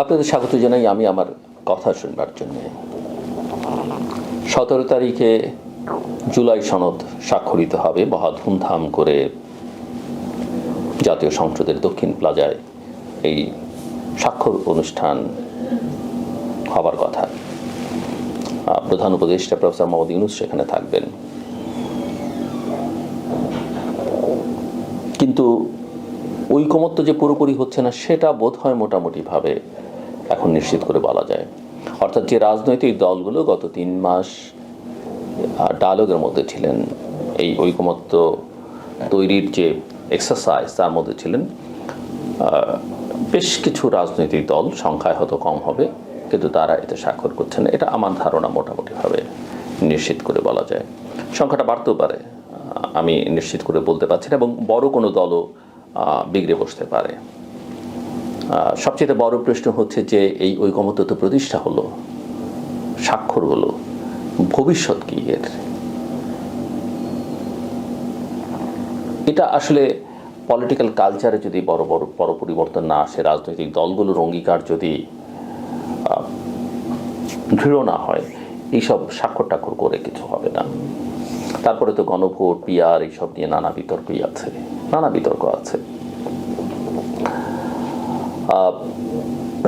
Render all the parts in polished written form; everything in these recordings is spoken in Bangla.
আপনাদের স্বাগত জানাই আমি আমার কথা শুনবার জন্য। 17 তারিখে জুলাই সনদ স্বাক্ষরিত হবে মহা ধুমধাম করে জাতীয় সংসদের দক্ষিণ প্লাজায় এই স্বাক্ষর অনুষ্ঠান হবার কথা। প্রধান উপদেষ্টা প্রফেসর মোহাম্মদ ইউনূস সেখানে থাকবেন। কিন্তু ঐকমত্য যে পুরোপুরি হচ্ছে না সেটা বোধ হয় মোটামুটিভাবে এখন নিশ্চিত করে বলা যায়। অর্থাৎ যে রাজনৈতিক দলগুলো গত 3 মাস ডায়ালগের মধ্যে ছিলেন, এই ঐকমত্য তৈরির যে এক্সারসাইজ তার মধ্যে ছিলেন, বেশ কিছু রাজনৈতিক দল, সংখ্যায় হয়তো কম হবে, কিন্তু তারা এতে স্বাক্ষর করছেন। এটা আমার ধারণা মোটামুটিভাবে নিশ্চিত করে বলা যায়। সংখ্যাটা বাড়তেও পারে, আমি নিশ্চিত করে বলতে পারছি না, এবং বড় কোনো দলও বিগড়ে বসতে পারে। সবচেয়ে বড় প্রশ্ন হচ্ছে যে এই ঐকমত্য তো প্রতিষ্ঠা হলো, স্বাক্ষর হলো, ভবিষ্যৎ কি এর? এটা আসলে পলিটিক্যাল কালচারে যদি বড় পরিবর্তন না আসে, রাজনৈতিক দলগুলোর অঙ্গীকার যদি দৃঢ় না হয়, এইসব স্বাক্ষর টাক্ষর করে কিছু হবে না। তারপরে তো গণভোট, পিআর এইসব নিয়ে নানা বিতর্ক আছে।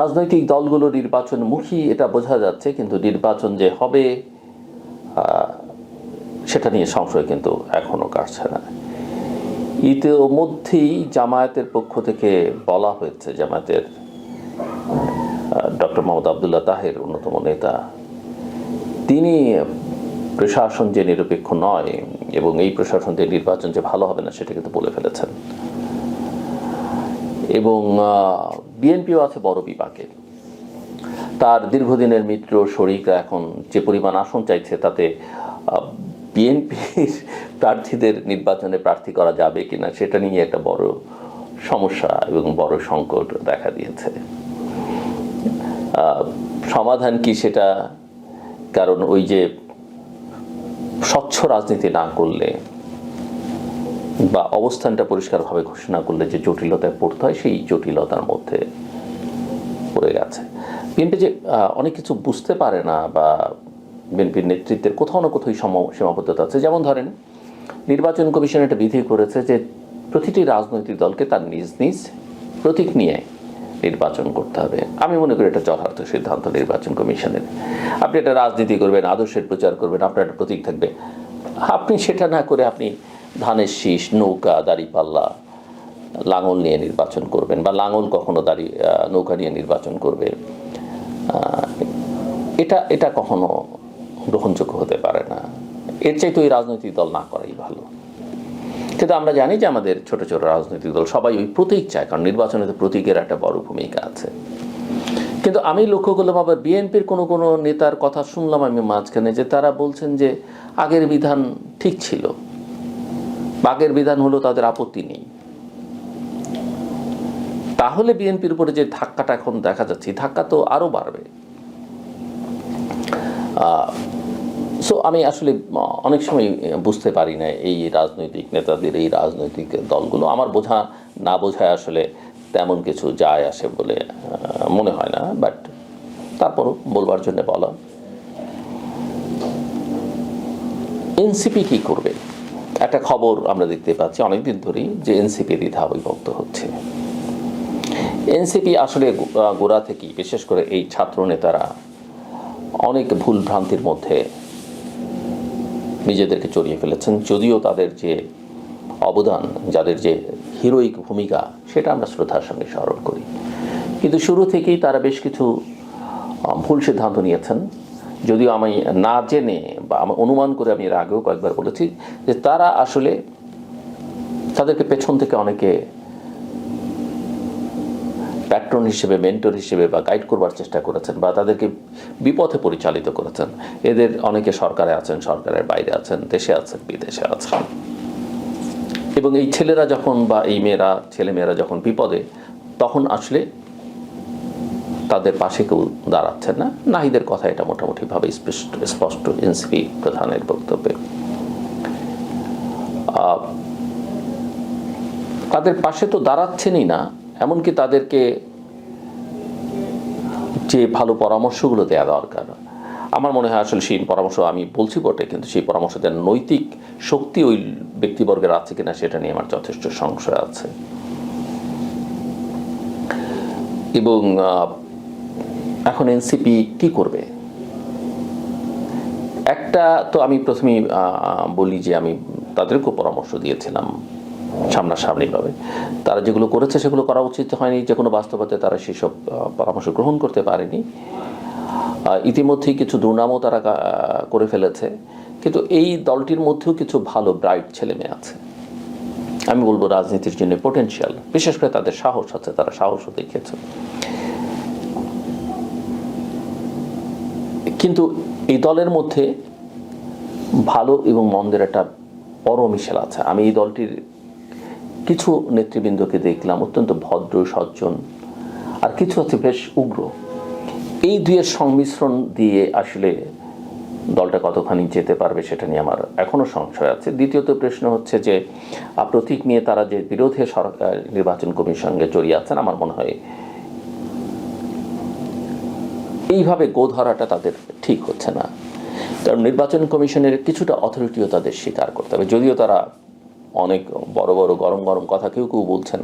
রাজনৈতিক দলগুলো নির্বাচনমুখী এটা বোঝা যাচ্ছে, কিন্তু নির্বাচন যে হবে সেটা নিয়ে সংশয় কিন্তু এখনো কাটছে না। ইতিমধ্যেই জামায়াতের পক্ষ থেকে বলা হয়েছে, জামায়াতের ডক্টর মোহাম্মদ আবদুল্লাহ তাহের অন্যতম নেতা, তিনি প্রশাসন যে নিরপেক্ষ নয় এবং এই প্রশাসন যে নির্বাচন যে ভালো হবে না সেটা কিন্তু বলে ফেলেছেন। এবং বিএনপিও আছে বড় বিপাকে। তার দীর্ঘদিনের মিত্র শরিকরা এখন যে পরিমাণ আসন চাইছে, তাতে বিএনপির প্রার্থীদের নির্বাচনে প্রার্থী করা যাবে কিনা সেটা নিয়ে একটা বড় সমস্যা এবং বড় সংকট দেখা দিয়েছে। সমাধান কি সেটা, কারণ ওই যে স্বচ্ছ রাজনীতি না করলে বা অবস্থানটা পরিষ্কারভাবে ঘোষণা করলে যে জটিলতায় পড়তে হয়, সেই জটিলতার মধ্যে পড়ে গেছে। বিএনপি যে অনেক কিছু বুঝতে পারে না, বা বিএনপির নেতৃত্বের কোথাও না কোথাও সীমাবদ্ধতা আছে। যেমন ধরেন, নির্বাচন কমিশন একটা বিধি করেছে যে প্রতিটি রাজনৈতিক দলকে তার নিজ নিজ প্রতীক নিয়ে নির্বাচন করতে হবে। আমি মনে করি এটা যথার্থ সিদ্ধান্ত নির্বাচন কমিশনের। আপনি একটা রাজনীতি করবেন, আদর্শের প্রচার করবেন, আপনার একটা প্রতীক থাকবে। আপনি সেটা না করে আপনি ধানের শীষ, নৌকা, দাড়িপাল্লা, লাঙল নিয়ে নির্বাচন করবেন, বা লাঙল কখনো নৌকা নিয়ে নির্বাচন করবে, এটা কখনো গ্রহণযোগ্য হতে পারে না। এর চাইতে ওই রাজনৈতিক দল না করাই ভালো। কিন্তু আমরা জানি যে আমাদের ছোট ছোট রাজনৈতিক দল সবাই ওই প্রতীক চায়, কারণ নির্বাচনে তো প্রতীকের একটা বড় ভূমিকা আছে। কিন্তু আমি লক্ষ্য করলাম আবার বিএনপির কোনো নেতার কথা শুনলাম আমি মাঝখানে, যে তারা বলছেন যে আগের বিধান ঠিক ছিল, আগের বিধান হলো, তাদের আপত্তি নেই। তাহলে বিএনপির উপরে যে ধাক্কাটা এখন দেখা যাচ্ছে, ধাক্কা তো আরো বাড়বে। সো আমি আসলে অনেক সময় বুঝতে পারি না এই রাজনৈতিক নেতাদের, এই রাজনৈতিক দলগুলো, আমার না বোঝায় আসলে তেমন কিছু যায় আসে বলে মনে হয় না। বাট তারপরও বলবার জন্য বলা। এনসিপি কি করবে? একটা খবর আমরা দেখতে পাচ্ছি অনেকদিন ধরেই, যে এনসিপি দ্বিধা বিভক্ত হচ্ছে। এনসিপি আসলে গোড়া থেকেই, বিশেষ করে এই ছাত্র নেতারা, অনেক ভুল ভ্রান্তির মধ্যে নিজেদেরকে জড়িয়ে ফেলেছেন। যদিও তাদের যে অবদান, যাদের যে হিরোইক ভূমিকা, সেটা আমরা শ্রদ্ধার সঙ্গে স্মরণ করি, কিন্তু শুরু থেকেই তারা বেশ কিছু ভুল সিদ্ধান্ত নিয়েছেন। যদিও আমি না জেনে বা আমি অনুমান করে, আমি এর আগেও কয়েকবার বলেছি যে তারা আসলে তাদেরকে পেছন থেকে অনেকে প্যাট্রন হিসেবে, মেন্টর হিসেবে বা গাইড করবার চেষ্টা করেছেন, বা তাদেরকে বিপথে পরিচালিত করেছেন। এদের অনেকে সরকারে আছেন, সরকারের বাইরে আছেন, দেশে আছেন, বিদেশে আছেন। এবং এই ছেলেরা যখন, বা এই ছেলেমেয়েরা যখন বিপদে, তখন আসলে তাদের পাশে কেউ দাঁড়াচ্ছেন না। নাহিদের কথা এটা মোটামুটিভাবে স্পষ্ট এনসিপি প্রধানের বক্তব্যে। তাদের পাশে তো দাঁড়াচ্ছেনই না, এমনকি তাদেরকে যে ভালো পরামর্শগুলো দেওয়া দরকার, আমার মনে হয় আসলে সেই পরামর্শ আমি বলছি বটে, কিন্তু সেই পরামর্শ দেওয়ার নৈতিক শক্তি ওই ব্যক্তিবর্গের আছে কিনা সেটা নিয়ে আমার যথেষ্ট সংশয় আছে। এবং এখন এনসিপি কি করবে? একটা তো আমি প্রথমেই বলি যে আমি তাদেরকেও পরামর্শ দিয়েছিলাম সামনাসামনিভাবে, তারা যেগুলো করেছে সেগুলো করা উচিত হয়নি, যে কোনো বাস্তবতায় তারা সেসব পরামর্শ গ্রহণ করতে পারেনি। ইতিমধ্যেই কিছু দুর্নামও তারা করে ফেলেছে, কিন্তু এই দলটির মধ্যেও কিছু ভালো ব্রাইট ছেলে মেয়ে আছে, আমি বলবো রাজনীতির জন্য পোটেনশিয়াল, বিশেষ করে তাদের সাহস আছে, তারা সাহসও দেখিয়েছে। কিন্তু এই দলের মধ্যে ভালো এবং মন্দের একটা বড় মিশেল আছে। আমি এই দলটির কিছু নেতৃবৃন্দকে দেখলাম অত্যন্ত ভদ্র সজ্জন, আর কিছু আছে বেশ উগ্র। এই দুইয়ের সংমিশ্রণ দিয়ে আসলে দলটা কতখানি যেতে পারবে সেটা নিয়ে আমার এখনো সংশয় আছে। দ্বিতীয়ত প্রশ্ন হচ্ছে যে প্রতীক নিয়ে তারা যে বিরোধী নির্বাচন কমিশনের সঙ্গে জড়িয়ে আছেন, আমার মনে হয় এইভাবে গো ধরাটা তাদের ঠিক হচ্ছে না। কারণ নির্বাচন কমিশনের কিছুটা অথরিটিও তাদের স্বীকার করতে হবে, যদিও তারা অনেক বড় বড় গরম গরম কথা কেউ কেউ বলছেন।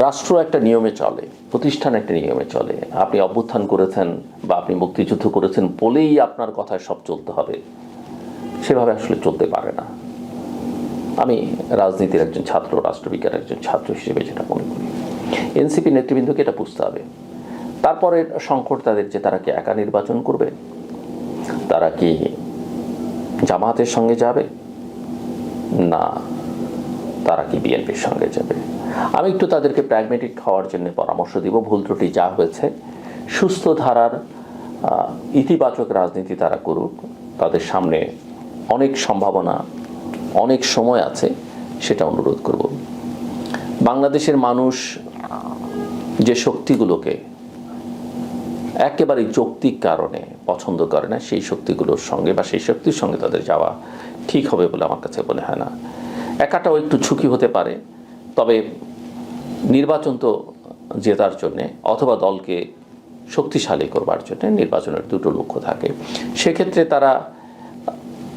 রাষ্ট্র একটা নিয়মে চলে, প্রতিষ্ঠান একটা নিয়মে চলে। আপনি অভ্যুত্থান করেছেন বা আপনি মুক্তিযুদ্ধ করেছেন বলেই আপনার কথায় সব চলতে হবে, সেভাবে আসলে চলতে পারে না। আমি রাজনীতির একজন ছাত্র, রাষ্ট্রবিজ্ঞানের একজন ছাত্র হিসেবে যেটা মনে করি, এনসিপি নেতৃবৃন্দকে এটা বুঝতে হবে। তারপরে সংকট তাদের যে তারা কি একা নির্বাচন করবে, তারা কি জামায়াতের সঙ্গে যাবে, না তারা কি বিএনপির সঙ্গে যাবে। আমি একটু তাদেরকে প্র্যাগমেটিক হওয়ার জন্য পরামর্শ দিব। ভুল ত্রুটি যা হয়েছে সুস্থ ধারার ইতিবাচক রাজনীতি তারা করুক, তাদের সামনে অনেক সম্ভাবনা, অনেক সময় আছে, সেটা অনুরোধ করব। বাংলাদেশের মানুষ যে শক্তিগুলোকে একেবারে যৌক্তিক কারণে পছন্দ করে না, সেই শক্তিগুলোর সঙ্গে বা সেই শক্তির সঙ্গে তাদের যাওয়া ঠিক হবে বলে আমার কাছে মনে হয় না। একাটাও একটু ঝুঁকি হতে পারে, তবে নির্বাচন তো জেতার জন্যে অথবা দলকে শক্তিশালী করবার জন্য নির্বাচনের দুটো লক্ষ্য থাকে। সেক্ষেত্রে তারা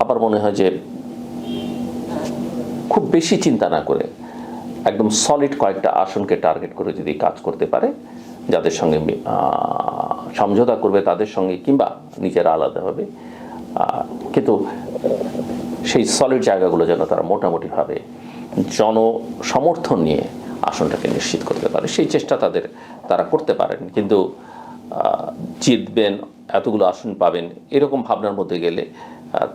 আবার মনে হয় যে খুব বেশি চিন্তা না করে একদম সলিড কয়েকটা আসনকে টার্গেট করে যদি কাজ করতে পারে, যাদের সঙ্গে সমঝোতা করবে তাদের সঙ্গে কিংবা নিজেরা আলাদা হবে, কিন্তু সেই সলিড জায়গাগুলো যেন তারা মোটামুটিভাবে জনসমর্থন নিয়ে আসনটাকে নিশ্চিত করতে পারে, সেই চেষ্টা তারা করতে পারেন। কিন্তু জিতবেন, এতগুলো আসন পাবেন, এরকম ভাবনার মধ্যে গেলে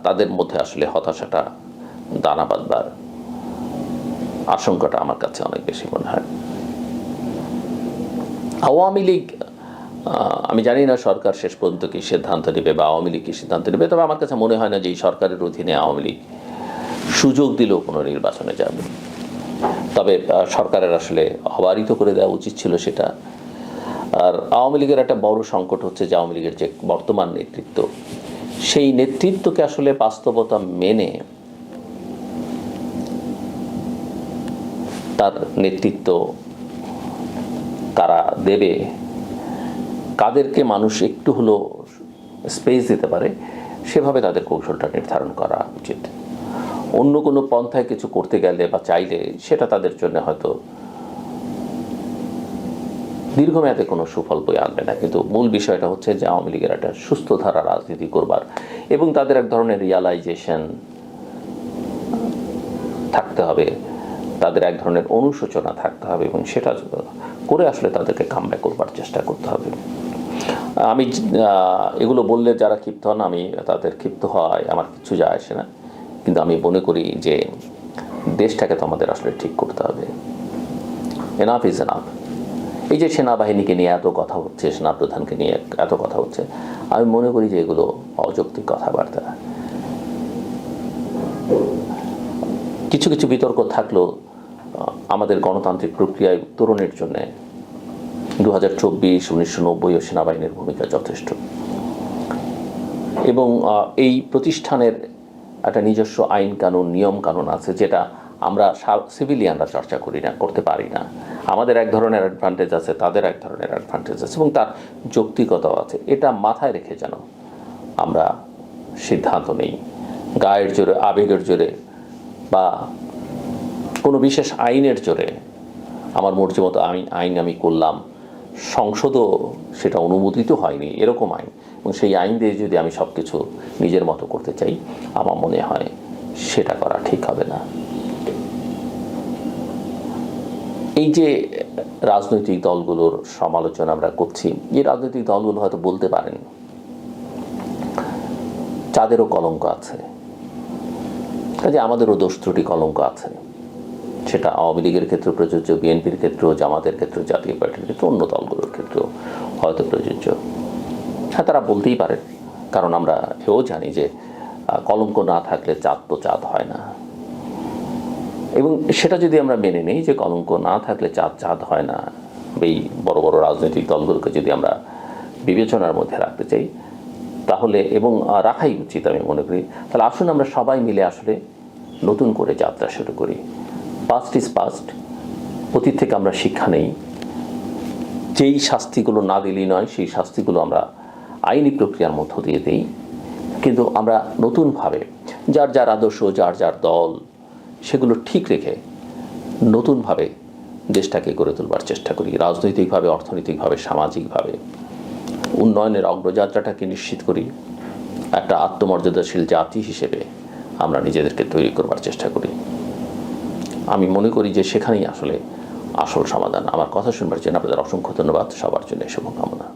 তাদের মধ্যে আসলে হতাশাটা দানা বাঁধবার আশঙ্কাটা আমার কাছে অনেক বেশি মনে হয়। আওয়ামী লীগ, আমি জানি না সরকার শেষ পর্যন্ত কি সিদ্ধান্ত নেবে বা আওয়ামী লীগ কি সিদ্ধান্ত নেবে, তবে আমার কাছে মনে হয় না যে এই সরকারের অধীনে আওয়ামী লীগ সুযোগ দিলেও কোনো নির্বাচনে যাবে। তবে সরকারের আসলে অবারিত করে দেওয়া উচিত ছিল সেটা। আর আওয়ামী লীগের একটা বড় সংকট হচ্ছে যে আওয়ামী লীগের যে বর্তমান নেতৃত্ব, সেই নেতৃত্বকে আসলে বাস্তবতা মেনে তার নেতৃত্ব কারা দেবে, কাদেরকে মানুষ একটু হলো স্পেস দিতে পারে, সেভাবে তাদের কৌশলটা নির্ধারণ করা উচিত। অন্য কোনো পন্থায় কিছু করতে গেলে বা চাইলে সেটা তাদের জন্য হয়তো দীর্ঘমেয়াদে কোনো সুফল বয়ে আনবে না। কিন্তু মূল বিষয়টা হচ্ছে যে আওয়ামী লীগের একটা সুস্থ ধারা রাজনীতি করবার এবং তাদের এক ধরনের রিয়ালাইজেশন থাকতে হবে, তাদের এক ধরনের অনুশোচনা থাকতে হবে, এবং সেটা করে আসলে তাদেরকে কামব্যাক করবার চেষ্টা করতে হবে। আমি এগুলো বললে যারা ক্ষিপ্ত হন, আমি তাদের ক্ষিপ্ত হয় আমার কিছু যায় আসে না, কিন্তু আমি মনে করি যে দেশটাকে তো আমাদের আসলে ঠিক করতে হবে। Enough is enough. এই যে সেনাবাহিনীকে নিয়ে এত কথা হচ্ছে, সেনাপ্রধানকে নিয়ে এত কথা হচ্ছে, আমি মনে করি যে এগুলো অযৌক্তিক কথাবার্তা। কিছু কিছু বিতর্ক থাকলেও আমাদের গণতান্ত্রিক প্রক্রিয়ায় উত্তরণের জন্যে 2024, 1990 ও সেনাবাহিনীর ভূমিকা যথেষ্ট, এবং এই প্রতিষ্ঠানের একটা নিজস্ব আইন কানুন, নিয়ম কানুন আছে, যেটা আমরা সিভিলিয়ানরা চর্চা করি না, করতে পারি না। আমাদের এক ধরনের অ্যাডভান্টেজ আছে, তাদের এক ধরনের অ্যাডভান্টেজ আছে, এবং তার যৌক্তিকতাও আছে। এটা মাথায় রেখে যেন আমরা সিদ্ধান্ত নেই গায়ের জোরে, আবেগের জোরে, বা কোনো বিশেষ আইনের জোরে। আমার মর্জি মতো আইন আমি করলাম, সংসদও সেটা অনুমোদিত হয়নি এরকম আইন, এবং সেই আইন দিয়ে যদি আমি সব কিছু নিজের মতো করতে চাই, আমার মনে হয় সেটা করা ঠিক হবে না। এই যে রাজনৈতিক দলগুলোর সমালোচনা আমরা করছি, এই রাজনৈতিক দলগুলো হয়তো বলতে পারেন তাদেরও কলঙ্ক আছে, কাজে আমাদেরও দোষ ত্রুটি কলঙ্ক আছে। সেটা আওয়ামী লীগের ক্ষেত্রে প্রযোজ্য, বিএনপির ক্ষেত্রেও, জামাতের ক্ষেত্রে, জাতীয় পার্টির ক্ষেত্রে, অন্য দলগুলোর ক্ষেত্রেও হয়তো প্রযোজ্য। হ্যাঁ, তারা বলতেই পারেন, কারণ আমরা এও জানি যে কলঙ্ক না থাকলে চাঁদ তো চাঁদ হয় না। এবং সেটা যদি আমরা মেনে নিই যে কলঙ্ক না থাকলে চাঁদ চাঁদ হয় না, এই বড় বড় রাজনৈতিক দলগুলোকে যদি আমরা বিবেচনার মধ্যে রাখতে চাই, তাহলে, এবং রাখাই উচিত আমি মনে করি, তাহলে আসুন আমরা সবাই মিলে আসলে নতুন করে যাত্রা শুরু করি। পাস্ট ইজ পাস্ট, অতীত থেকে আমরা শিক্ষা নেই। যেই শাস্তিগুলো না দিলেই নয়, সেই শাস্তিগুলো আমরা আইনি প্রক্রিয়ার মধ্য দিয়ে দিই, কিন্তু আমরা নতুনভাবে যার যার আদর্শ, যার যার দল, সেগুলো ঠিক রেখে নতুনভাবে দেশটাকে গড়ে তোলবার চেষ্টা করি। রাজনৈতিকভাবে, অর্থনৈতিকভাবে, সামাজিকভাবে উন্নয়নের অগ্রযাত্রাটাকে নিশ্চিত করি। একটা আত্মমর্যাদাশীল জাতি হিসেবে আমরা নিজেদেরকে তৈরি করবার চেষ্টা করি। আমি মনে করি যে সেখানেই আসলে আসল সমাধান। আমার কথা শুনবার জন্য আপনাদের অসংখ্য ধন্যবাদ। সবার জন্য শুভকামনা।